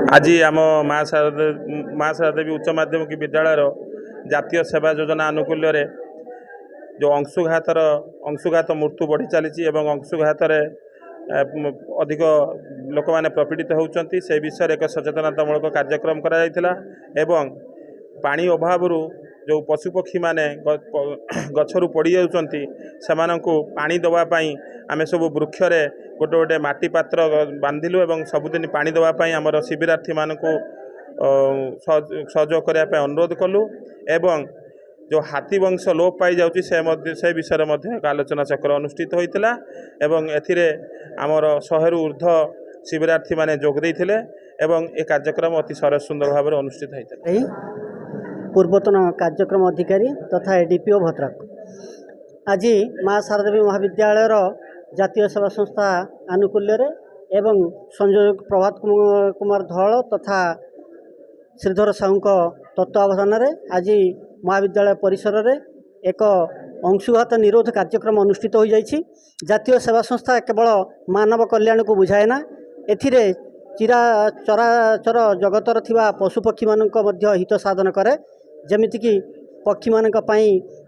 आज आम माँ शारदा देवी उच्च माध्यमिक विद्यालय जातीय सेवा योजना आनुकूल्य जो अंशुघात मृत्यु बढ़ी चली अंशुघात अधिक लोक मैंने प्रपीड़ित होती से विषय एक सचेतनतामूलक कार्यक्रम करा पानी अभाव जो पशुपक्षी माने गछरु पड़ी जाउछंती सेमानंकु पानी दवापाई आमे सब वृक्षरे गोटे गोटे माटी पात्र बांधिलु एवं सबुदिन पानी दवापाई आमर शिविरार्थी मानकु सहयोग करने अनुरोध कलु एवं जो हाथी वंश लोप पाई जाउची से विषय में एक आलोचना चक्र अनुष्ठित होइतिला एवं एथिरे आमर 100 रु ऊर्ध्व शिविरार्थी माने जोग देइथिले एवं ए कार्यक्रम अति सरस सुंदर भाव अनुष्ठित होइतिला। पूर्वतन कार्यक्रम अधिकारी तथा एडीपीओ भद्रक आज माँ शारदा देवी महाविद्यालय जातीय सेवा संस्था आनुकूल्य एवं संयोजक प्रभात कुमार धल तथा श्रीधर साहू तत्वावधान आज महाविद्यालय परिसर में एक अंशुघात निरोध कार्यक्रम अनुष्ठित हो जाइछि। जातीय सेवा संस्था केवल मानव कल्याण को बुझाएना एथिरे चराचर जगतर थिबा पशुपक्षी मानक मध्य हित साधन करे जमितिकी पक्षी मानक पई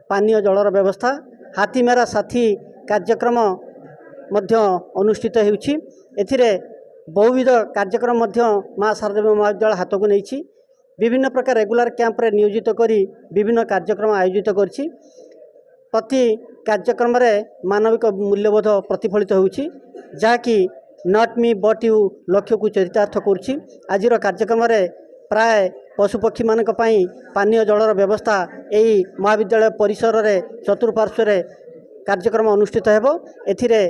पानीय जलर व्यवस्था हाथी मेरा साथी कार्यक्रम मध्य अनुष्ठित होउछि। एथिरे बहुविध कार्यक्रम मध्य माँ शारदा देवी महाविद्यालय हाथ को नहीं विभिन्न प्रकार रेगुलर कैंप रे नियोजित करी विभिन्न कार्यक्रम आयोजित करछि। प्रति कार्यक्रम रे मानविक मूल्यबोध प्रतिफलित होउछि जहाँकि नॉट मी बट यू लक्ष्य को चरितार्थ करुछि। आज कार्यक्रम रे प्राय पशुपक्षी मानक पई पानीय जलर व्यवस्था यही महाविद्यालय परिसर रे चतुर्पार्श्व रे कार्यक्रम अनुष्ठित हेबो। एथिरे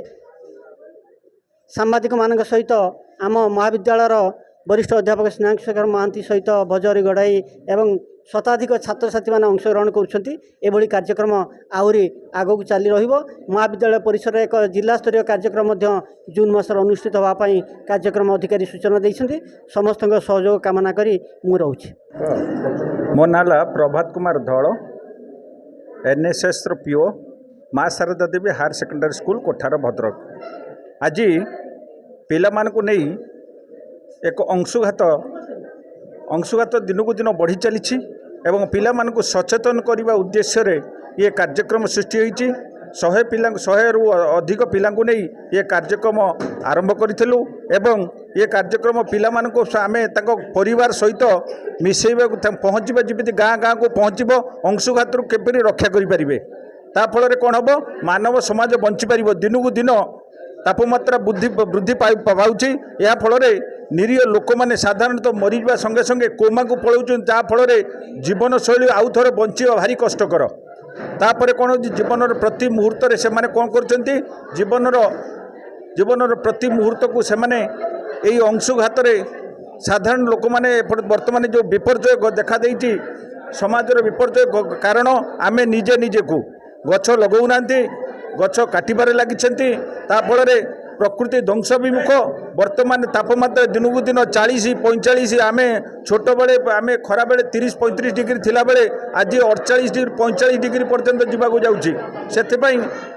सांबादिक मानक सहित आम महाविद्यालय वरिष्ठ अध्यापक स्नेहशेखर महांती सहित भजरी गढ़ाई एवं शताधिक छात्र छात्री मैंने अंशग्रहण करुँच कार्यक्रम आहरी आगक चली रहिबो। महाविद्यालय परिसर एक जिला स्तरीय कार्यक्रम जून मासर अनुष्ठित होगापाई कार्यक्रम अधिकारी सूचना देइछन्ति समस्त सहयोग कामना करी मु रहूछि। मो नाला प्रभात कुमार धल एनएसएस पीओ माँ शारदा देवी हायर सेकेंडरी स्कूल कोठार भद्रक। आज पिला मानकु नहीं एक अंशुघात दिन को दिन बढ़ी चली एवं पिला मानकु सचेतन करने उद्देश्य रे ये कार्यक्रम सृष्टि होती 100 रु अधिक पिला नहीं ये कार्यक्रम आरंभ करूँ एवं ये कार्यक्रम पिला मानकु आमे ताको परिवार सहित मिसेबा पहुँचवा जमी गाँ गाँ को पहुँचब अंशुघात केपरि रक्षा करें ताफल कौन हम मानव समाज बंची पार दिन को दिन तापमात्रा वृद्धि पाऊँच या फल निरीह लोक मैंने साधारणतः मरीजा संगे संगे कोमा को पलाउन जहाँफल जीवन शैली आउ थे बंचा भारी कष्टकर तापर कौन जीवन प्रति मुहूर्त से कौन कर जीवन प्रति मुहूर्त को से अंशुघात साधारण लोक मैंने बर्तमान जो विपर्यय देखा देती समाजर विपर्यय कारण आमे निजे निजे को गछ लगौना गछ काटबार लगी फल प्रकृति ध्वंस विमुख वर्तमान तापमात्रा दिन को दिन 40-45 आम छोट बेले आम खरा बेले 30-35 डिग्री थिला बेले आज 48-45 डिग्री पर्यंत जावाक जाऊँगी से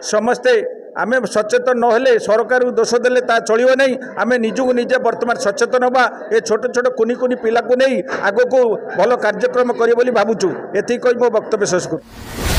समस्ते आम सचेतन नहेले सरकार दोष देले ता चलिबो नहीं आम निजको निजे वर्तमान सचेतन हवा ए छोट छोट कुनी कुनी पिला को नहीं आगो को भल कार्यक्रम करिए बोली भावुछु एथि कहि मो वक्तव्य शेष करू।